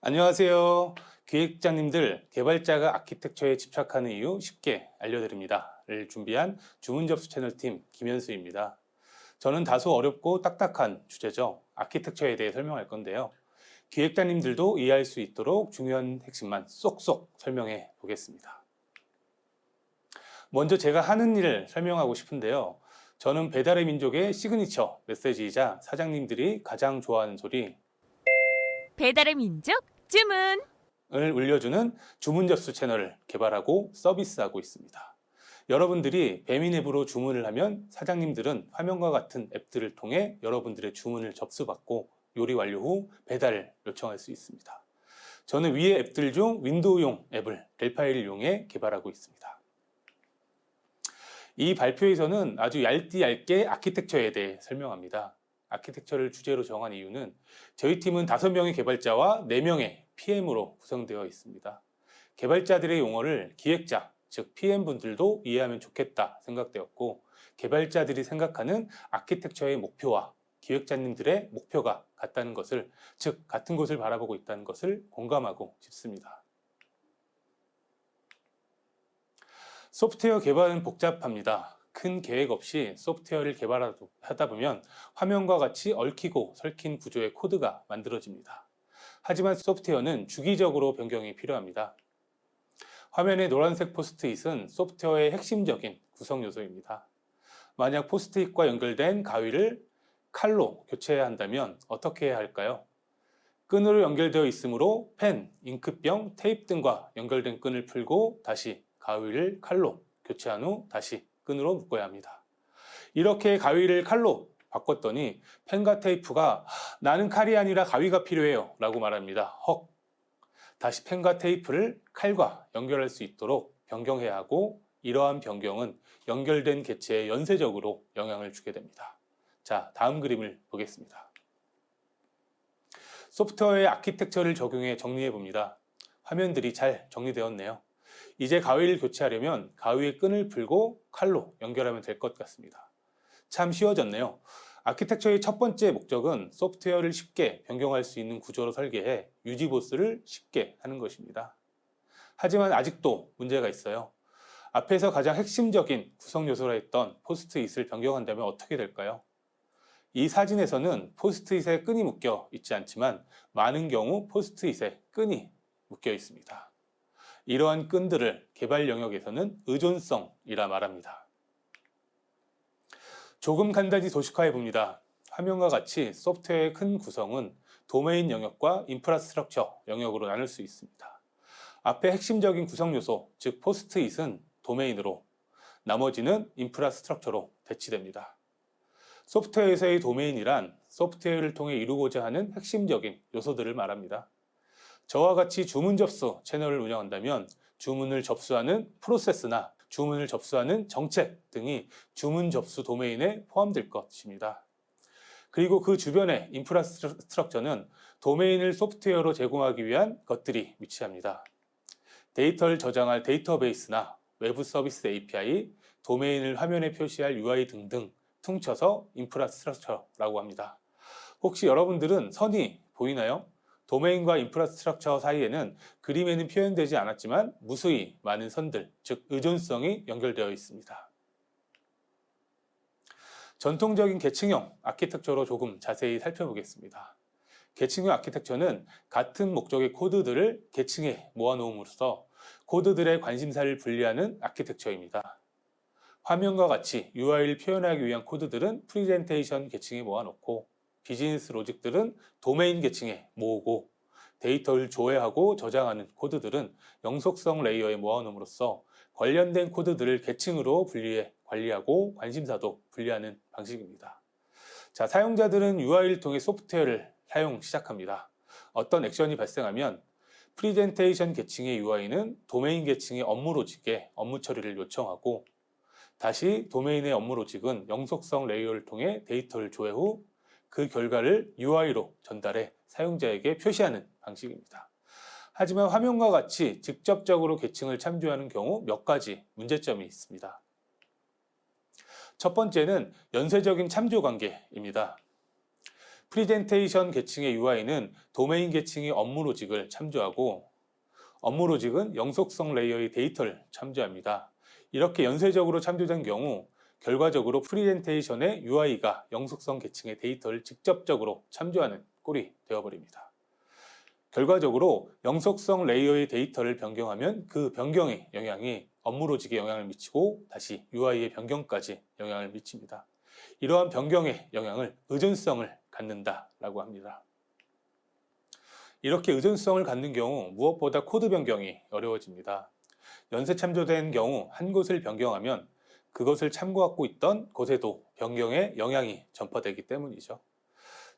안녕하세요. 기획자님들, 개발자가 아키텍처에 집착하는 이유 쉽게 알려드립니다.를 준비한 주문 접수 채널 팀 김현수입니다. 저는 다소 어렵고 딱딱한 주제죠. 아키텍처에 대해 설명할 건데요. 기획자님들도 이해할 수 있도록 중요한 핵심만 쏙쏙 설명해 보겠습니다. 먼저 제가 하는 일을 설명하고 싶은데요. 저는 배달의 민족의 시그니처 메시지이자 사장님들이 가장 좋아하는 소리 배달의 민족 주문. 을 울려주는 주문 접수 채널을 개발하고 서비스하고 있습니다. 여러분들이 배민 앱으로 주문을 하면 사장님들은 화면과 같은 앱들을 통해 여러분들의 주문을 접수받고 요리 완료 후 배달을 요청할 수 있습니다. 저는 위의 앱들 중 윈도우용 앱을 델파이를 이용해 개발하고 있습니다. 이 발표에서는 아주 얇게 아키텍처에 대해 설명합니다. 아키텍처를 주제로 정한 이유는 저희 팀은 5명의 개발자와 4명의 PM으로 구성되어 있습니다. 개발자들의 용어를 기획자, 즉 PM분들도 이해하면 좋겠다 생각되었고, 개발자들이 생각하는 아키텍처의 목표와 기획자님들의 목표가 같다는 것을, 즉 같은 곳을 바라보고 있다는 것을 공감하고 싶습니다. 소프트웨어 개발은 복잡합니다. 큰 계획 없이 소프트웨어를 개발하다 보면 화면과 같이 얽히고 설킨 구조의 코드가 만들어집니다. 하지만 소프트웨어는 주기적으로 변경이 필요합니다. 화면의 노란색 포스트잇은 소프트웨어의 핵심적인 구성 요소입니다. 만약 포스트잇과 연결된 가위를 칼로 교체해야 한다면 어떻게 해야 할까요? 끈으로 연결되어 있으므로 펜, 잉크병, 테이프 등과 연결된 끈을 풀고 다시 가위를 칼로 교체한 후 다시 끈으로 묶어야 합니다. 이렇게 가위를 칼로 바꿨더니 펜과 테이프가 나는 칼이 아니라 가위가 필요해요 라고 말합니다. 헉! 다시 펜과 테이프를 칼과 연결할 수 있도록 변경해야 하고, 이러한 변경은 연결된 개체에 연쇄적으로 영향을 주게 됩니다. 자, 다음 그림을 보겠습니다. 소프트웨어의 아키텍처를 적용해 정리해 봅니다. 화면들이 잘 정리되었네요. 이제 가위를 교체하려면 가위의 끈을 풀고 칼로 연결하면 될 것 같습니다. 참 쉬워졌네요. 아키텍처의 첫 번째 목적은 소프트웨어를 쉽게 변경할 수 있는 구조로 설계해 유지 보수를 쉽게 하는 것입니다. 하지만 아직도 문제가 있어요. 앞에서 가장 핵심적인 구성 요소라 했던 포스트잇을 변경한다면 어떻게 될까요? 이 사진에서는 포스트잇에 끈이 묶여 있지 않지만 많은 경우 포스트잇에 끈이 묶여 있습니다. 이러한 끈들을 개발 영역에서는 의존성이라 말합니다. 조금 간단히 도식화해 봅니다. 화면과 같이 소프트웨어의 큰 구성은 도메인 영역과 인프라스트럭처 영역으로 나눌 수 있습니다. 앞에 핵심적인 구성 요소, 즉 포스트잇은 도메인으로, 나머지는 인프라스트럭처로 배치됩니다. 소프트웨어에서의 도메인이란 소프트웨어를 통해 이루고자 하는 핵심적인 요소들을 말합니다. 저와 같이 주문 접수 채널을 운영한다면 주문을 접수하는 프로세스나 주문을 접수하는 정책 등이 주문 접수 도메인에 포함될 것입니다. 그리고 그 주변의 인프라스트럭처는 도메인을 소프트웨어로 제공하기 위한 것들이 위치합니다. 데이터를 저장할 데이터베이스나 외부 서비스 API, 도메인을 화면에 표시할 UI 등등 퉁쳐서 인프라스트럭처라고 합니다. 혹시 여러분들은 선이 보이나요? 도메인과 인프라스트럭처 사이에는 그림에는 표현되지 않았지만 무수히 많은 선들, 즉 의존성이 연결되어 있습니다. 전통적인 계층형 아키텍처로 조금 자세히 살펴보겠습니다. 계층형 아키텍처는 같은 목적의 코드들을 계층에 모아놓음으로써 코드들의 관심사를 분리하는 아키텍처입니다. 화면과 같이 UI를 표현하기 위한 코드들은 프리젠테이션 계층에 모아놓고, 비즈니스 로직들은 도메인 계층에 모으고, 데이터를 조회하고 저장하는 코드들은 영속성 레이어에 모아놓음으로써 관련된 코드들을 계층으로 분리해 관리하고 관심사도 분리하는 방식입니다. 자, 사용자들은 UI를 통해 소프트웨어를 사용 시작합니다. 어떤 액션이 발생하면 프리젠테이션 계층의 UI는 도메인 계층의 업무 로직에 업무 처리를 요청하고, 다시 도메인의 업무 로직은 영속성 레이어를 통해 데이터를 조회 후 그 결과를 UI로 전달해 사용자에게 표시하는 방식입니다. 하지만 화면과 같이 직접적으로 계층을 참조하는 경우 몇 가지 문제점이 있습니다. 첫 번째는 연쇄적인 참조 관계입니다. 프리젠테이션 계층의 UI는 도메인 계층의 업무 로직을 참조하고 업무 로직은 영속성 레이어의 데이터를 참조합니다. 이렇게 연쇄적으로 참조된 경우 결과적으로 프리젠테이션의 UI가 영속성 계층의 데이터를 직접적으로 참조하는 꼴이 되어버립니다. 결과적으로 영속성 레이어의 데이터를 변경하면 그 변경의 영향이 업무 로직에 영향을 미치고 다시 UI의 변경까지 영향을 미칩니다. 이러한 변경의 영향을 의존성을 갖는다라고 합니다. 이렇게 의존성을 갖는 경우 무엇보다 코드 변경이 어려워집니다. 연쇄 참조된 경우 한 곳을 변경하면 그것을 참고하고 있던 곳에도 변경의 영향이 전파되기 때문이죠.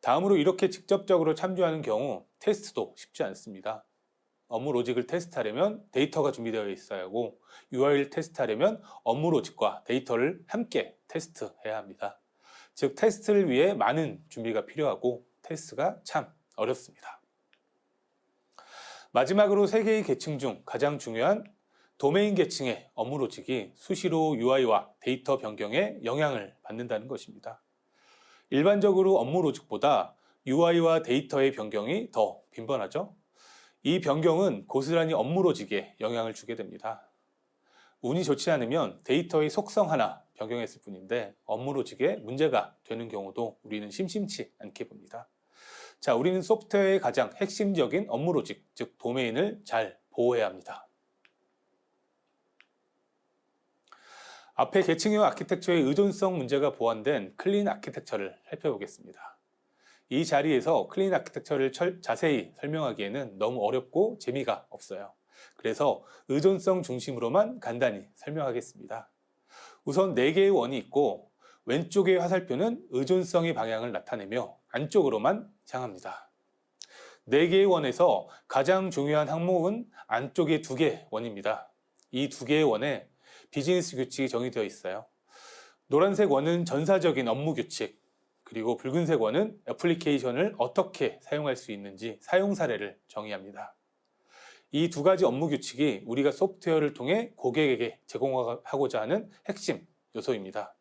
다음으로 이렇게 직접적으로 참조하는 경우 테스트도 쉽지 않습니다. 업무 로직을 테스트하려면 데이터가 준비되어 있어야 하고 UI를 테스트하려면 업무 로직과 데이터를 함께 테스트해야 합니다. 즉 테스트를 위해 많은 준비가 필요하고 테스트가 참 어렵습니다. 마지막으로 세 개의 계층 중 가장 중요한 도메인 계층의 업무 로직이 수시로 UI와 데이터 변경에 영향을 받는다는 것입니다. 일반적으로 업무 로직보다 UI와 데이터의 변경이 더 빈번하죠. 이 변경은 고스란히 업무 로직에 영향을 주게 됩니다. 운이 좋지 않으면 데이터의 속성 하나 변경했을 뿐인데 업무 로직에 문제가 되는 경우도 우리는 심심치 않게 봅니다. 자, 우리는 소프트웨어의 가장 핵심적인 업무 로직, 즉 도메인을 잘 보호해야 합니다. 앞에 계층형 아키텍처의 의존성 문제가 보완된 클린 아키텍처를 살펴보겠습니다. 이 자리에서 클린 아키텍처를 자세히 설명하기에는 너무 어렵고 재미가 없어요. 그래서 의존성 중심으로만 간단히 설명하겠습니다. 우선 4개의 원이 있고 왼쪽의 화살표는 의존성의 방향을 나타내며 안쪽으로만 향합니다. 4개의 원에서 가장 중요한 항목은 안쪽의 2개 원입니다. 이 2개의 원에 비즈니스 규칙이 정의되어 있어요. 노란색 원은 전사적인 업무 규칙, 그리고 붉은색 원은 애플리케이션을 어떻게 사용할 수 있는지 사용 사례를 정의합니다. 이 2가지 업무 규칙이 우리가 소프트웨어를 통해 고객에게 제공하고자 하는 핵심 요소입니다.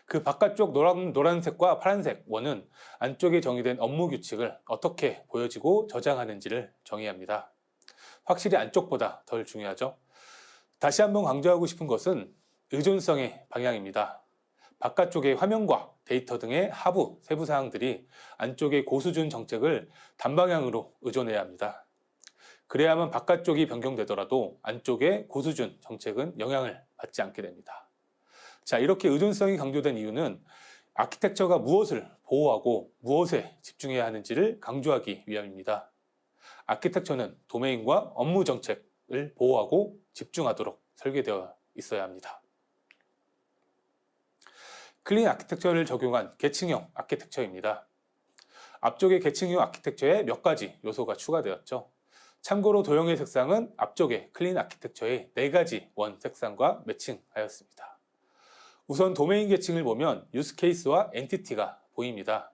그 바깥쪽 노란색과 파란색 원은 안쪽에 정의된 업무 규칙을 어떻게 보여지고 저장하는지를 정의합니다. 확실히 안쪽보다 덜 중요하죠. 다시 한번 강조하고 싶은 것은 의존성의 방향입니다. 바깥쪽의 화면과 데이터 등의 하부 세부 사항들이 안쪽의 고수준 정책을 단방향으로 의존해야 합니다. 그래야만 바깥쪽이 변경되더라도 안쪽의 고수준 정책은 영향을 받지 않게 됩니다. 자, 이렇게 의존성이 강조된 이유는 아키텍처가 무엇을 보호하고 무엇에 집중해야 하는지를 강조하기 위함입니다. 아키텍처는 도메인과 업무 정책을 보호하고 집중하도록 설계되어 있어야 합니다. 클린 아키텍처를 적용한 계층형 아키텍처입니다. 앞쪽의 계층형 아키텍처에 몇 가지 요소가 추가되었죠. 참고로 도형의 색상은 앞쪽의 클린 아키텍처의 4가지 원 색상과 매칭하였습니다. 우선 도메인 계층을 보면 유스케이스와 엔티티가 보입니다.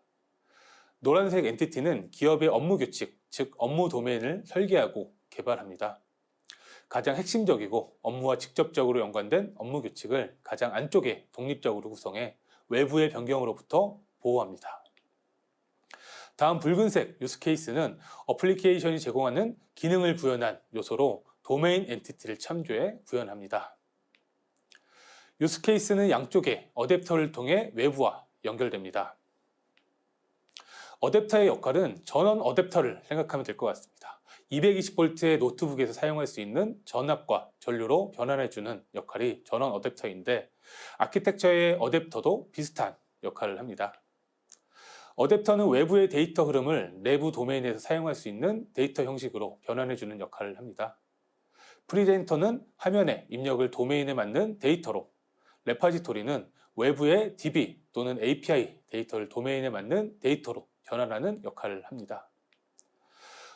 노란색 엔티티는 기업의 업무 규칙, 즉 업무 도메인을 설계하고 개발합니다. 가장 핵심적이고 업무와 직접적으로 연관된 업무 규칙을 가장 안쪽에 독립적으로 구성해 외부의 변경으로부터 보호합니다. 다음 붉은색 유스케이스는 어플리케이션이 제공하는 기능을 구현한 요소로 도메인 엔티티를 참조해 구현합니다. 유스케이스는 양쪽의 어댑터를 통해 외부와 연결됩니다. 어댑터의 역할은 전원 어댑터를 생각하면 될 것 같습니다. 220V의 노트북에서 사용할 수 있는 전압과 전류로 변환해주는 역할이 전원 어댑터인데 아키텍처의 어댑터도 비슷한 역할을 합니다. 어댑터는 외부의 데이터 흐름을 내부 도메인에서 사용할 수 있는 데이터 형식으로 변환해주는 역할을 합니다. 프리젠터는 화면에 입력을 도메인에 맞는 데이터로, 레파지토리는 외부의 DB 또는 API 데이터를 도메인에 맞는 데이터로 변환하는 역할을 합니다.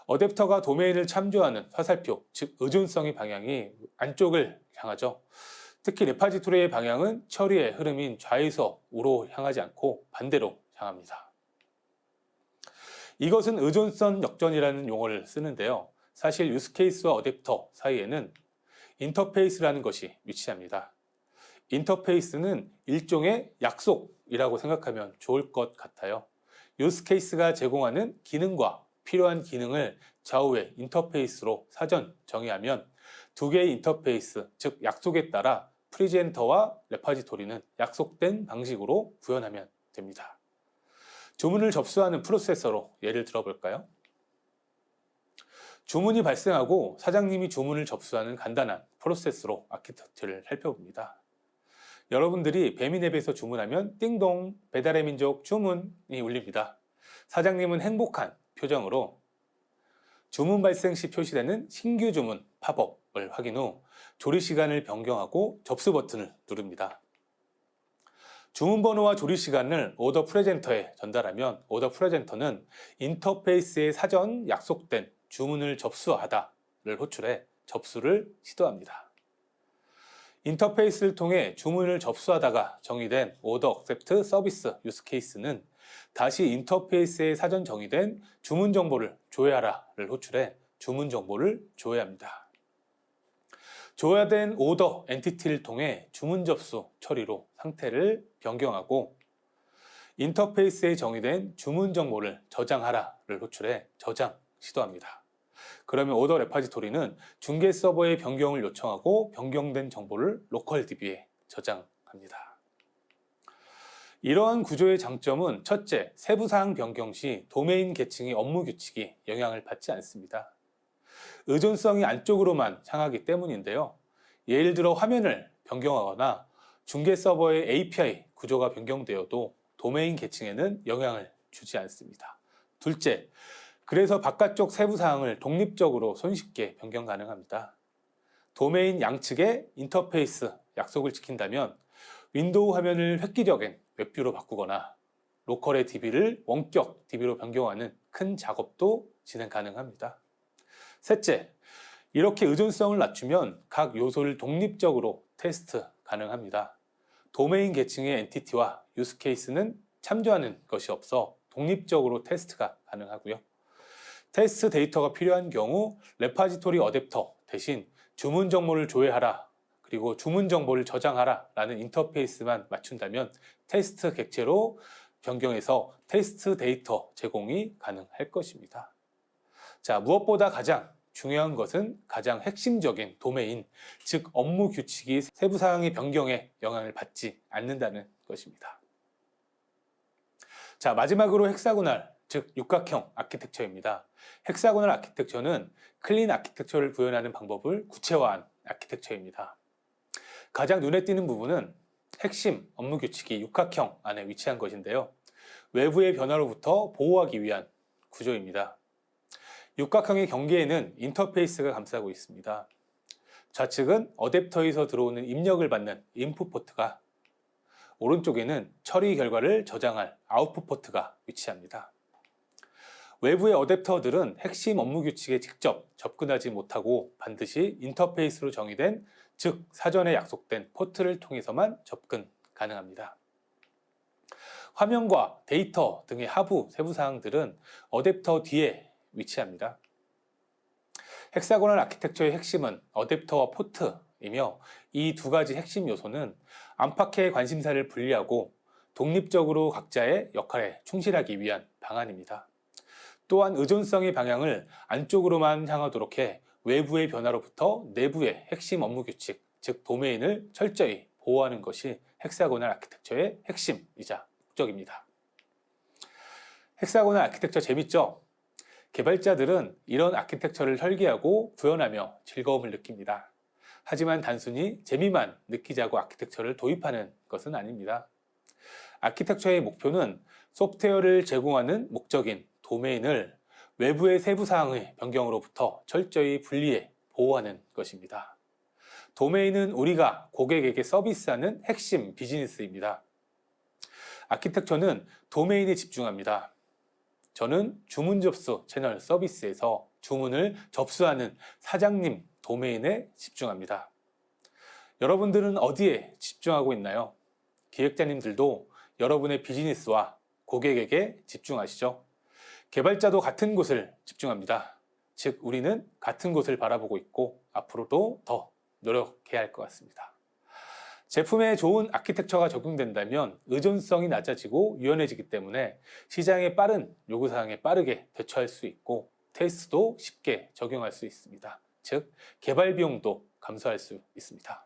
어댑터가 도메인을 참조하는 화살표, 즉 의존성의 방향이 안쪽을 향하죠. 특히 레파지토리의 방향은 처리의 흐름인 좌에서 우로 향하지 않고 반대로 향합니다. 이것은 의존성 역전이라는 용어를 쓰는데요. 사실 유스케이스와 어댑터 사이에는 인터페이스라는 것이 위치합니다. 인터페이스는 일종의 약속이라고 생각하면 좋을 것 같아요. 유스케이스가 제공하는 기능과 필요한 기능을 좌우의 인터페이스로 사전 정의하면 두 개의 인터페이스, 즉 약속에 따라 프리젠터와 레파지토리는 약속된 방식으로 구현하면 됩니다. 주문을 접수하는 프로세서로 예를 들어볼까요? 주문이 발생하고 사장님이 주문을 접수하는 간단한 프로세스로 아키텍처를 살펴봅니다. 여러분들이 배민앱에서 주문하면 띵동 배달의 민족 주문이 울립니다. 사장님은 행복한 표정으로 주문 발생 시 표시되는 신규 주문 팝업을 확인 후 조리 시간을 변경하고 접수 버튼을 누릅니다. 주문 번호와 조리 시간을 오더 프레젠터에 전달하면 오더 프레젠터는 인터페이스에 사전 약속된 주문을 접수하다를 호출해 접수를 시도합니다. 인터페이스를 통해 주문을 접수하다가 정의된 오더 억셉트 서비스 유스케이스는 다시 인터페이스에 사전 정의된 주문 정보를 조회하라를 호출해 주문 정보를 조회합니다. 조회된 오더 엔티티를 통해 주문 접수 처리로 상태를 변경하고 인터페이스에 정의된 주문 정보를 저장하라를 호출해 저장 시도합니다. 그러면 오더 레파지토리는 중개 서버에 변경을 요청하고 변경된 정보를 로컬 DB에 저장합니다. 이러한 구조의 장점은 첫째, 세부사항 변경 시 도메인 계층의 업무 규칙이 영향을 받지 않습니다. 의존성이 안쪽으로만 향하기 때문인데요. 예를 들어 화면을 변경하거나 중개 서버의 API 구조가 변경되어도 도메인 계층에는 영향을 주지 않습니다. 둘째, 그래서 바깥쪽 세부사항을 독립적으로 손쉽게 변경 가능합니다. 도메인 양측의 인터페이스 약속을 지킨다면 윈도우 화면을 획기적인 웹뷰로 바꾸거나 로컬의 DB를 원격 DB로 변경하는 큰 작업도 진행 가능합니다. 셋째, 이렇게 의존성을 낮추면 각 요소를 독립적으로 테스트 가능합니다. 도메인 계층의 엔티티와 유스케이스는 참조하는 것이 없어 독립적으로 테스트가 가능하고요. 테스트 데이터가 필요한 경우 레파지토리 어댑터 대신 주문 정보를 조회하라 그리고 주문 정보를 저장하라 라는 인터페이스만 맞춘다면 테스트 객체로 변경해서 테스트 데이터 제공이 가능할 것입니다. 자, 무엇보다 가장 중요한 것은 가장 핵심적인 도메인, 즉 업무 규칙이 세부사항의 변경에 영향을 받지 않는다는 것입니다. 자, 마지막으로 헥사고널, 즉 육각형 아키텍처입니다. 헥사고널 아키텍처는 클린 아키텍처를 구현하는 방법을 구체화한 아키텍처입니다. 가장 눈에 띄는 부분은 핵심 업무 규칙이 육각형 안에 위치한 것인데요. 외부의 변화로부터 보호하기 위한 구조입니다. 육각형의 경계에는 인터페이스가 감싸고 있습니다. 좌측은 어댑터에서 들어오는 입력을 받는 인풋 포트가, 오른쪽에는 처리 결과를 저장할 아웃풋 포트가 위치합니다. 외부의 어댑터들은 핵심 업무 규칙에 직접 접근하지 못하고 반드시 인터페이스로 정의된, 즉 사전에 약속된 포트를 통해서만 접근 가능합니다. 화면과 데이터 등의 하부 세부사항들은 어댑터 뒤에 위치합니다. 헥사고널 아키텍처의 핵심은 어댑터와 포트이며 이 두 가지 핵심 요소는 안팎의 관심사를 분리하고 독립적으로 각자의 역할에 충실하기 위한 방안입니다. 또한 의존성의 방향을 안쪽으로만 향하도록 해 외부의 변화로부터 내부의 핵심 업무 규칙, 즉 도메인을 철저히 보호하는 것이 헥사고널 아키텍처의 핵심이자 목적입니다. 헥사고널 아키텍처 재밌죠? 개발자들은 이런 아키텍처를 설계하고 구현하며 즐거움을 느낍니다. 하지만 단순히 재미만 느끼자고 아키텍처를 도입하는 것은 아닙니다. 아키텍처의 목표는 소프트웨어를 제공하는 목적인 도메인을 외부의 세부사항의 변경으로부터 철저히 분리해 보호하는 것입니다. 도메인은 우리가 고객에게 서비스하는 핵심 비즈니스입니다. 아키텍처는 도메인에 집중합니다. 저는 주문 접수 채널 서비스에서 주문을 접수하는 사장님 도메인에 집중합니다. 여러분들은 어디에 집중하고 있나요? 기획자님들도 여러분의 비즈니스와 고객에게 집중하시죠. 개발자도 같은 곳을 집중합니다. 즉, 우리는 같은 곳을 바라보고 있고 앞으로도 더 노력해야 할 것 같습니다. 제품에 좋은 아키텍처가 적용된다면 의존성이 낮아지고 유연해지기 때문에 시장의 빠른 요구사항에 빠르게 대처할 수 있고 테스트도 쉽게 적용할 수 있습니다. 즉, 개발 비용도 감소할 수 있습니다.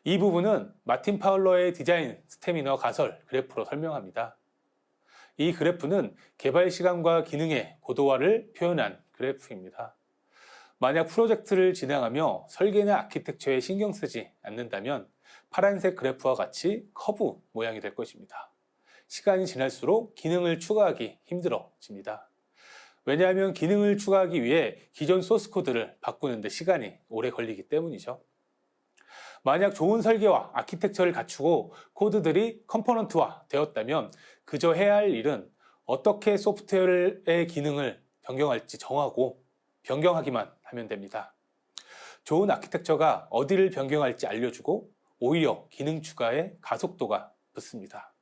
이 부분은 마틴 파울러의 디자인 스태미너 가설 그래프로 설명합니다. 이 그래프는 개발 시간과 기능의 고도화를 표현한 그래프입니다. 만약 프로젝트를 진행하며 설계나 아키텍처에 신경 쓰지 않는다면 파란색 그래프와 같이 커브 모양이 될 것입니다. 시간이 지날수록 기능을 추가하기 힘들어집니다. 왜냐하면 기능을 추가하기 위해 기존 소스 코드를 바꾸는 데 시간이 오래 걸리기 때문이죠. 만약 좋은 설계와 아키텍처를 갖추고 코드들이 컴포넌트화 되었다면 그저 해야 할 일은 어떻게 소프트웨어의 기능을 변경할지 정하고 변경하기만 하면 됩니다. 좋은 아키텍처가 어디를 변경할지 알려주고 오히려 기능 추가에 가속도가 붙습니다.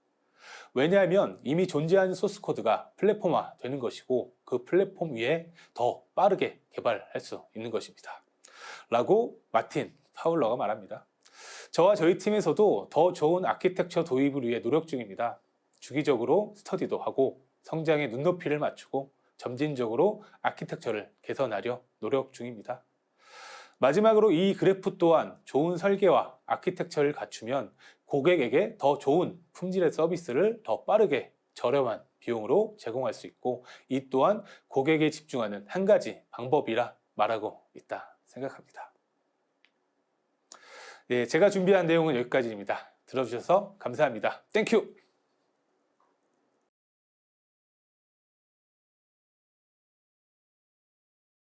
왜냐하면 이미 존재하는 소스 코드가 플랫폼화 되는 것이고 그 플랫폼 위에 더 빠르게 개발할 수 있는 것입니다. 라고 마틴 파울러가 말합니다. 저와 저희 팀에서도 더 좋은 아키텍처 도입을 위해 노력 중입니다. 주기적으로 스터디도 하고 성장에 눈높이를 맞추고 점진적으로 아키텍처를 개선하려 노력 중입니다. 마지막으로 이 그래프 또한 좋은 설계와 아키텍처를 갖추면 고객에게 더 좋은 품질의 서비스를 더 빠르게 저렴한 비용으로 제공할 수 있고 이 또한 고객에 집중하는 한 가지 방법이라 말하고 있다 생각합니다. 네, 제가 준비한 내용은 여기까지입니다. 들어주셔서 감사합니다. 땡큐!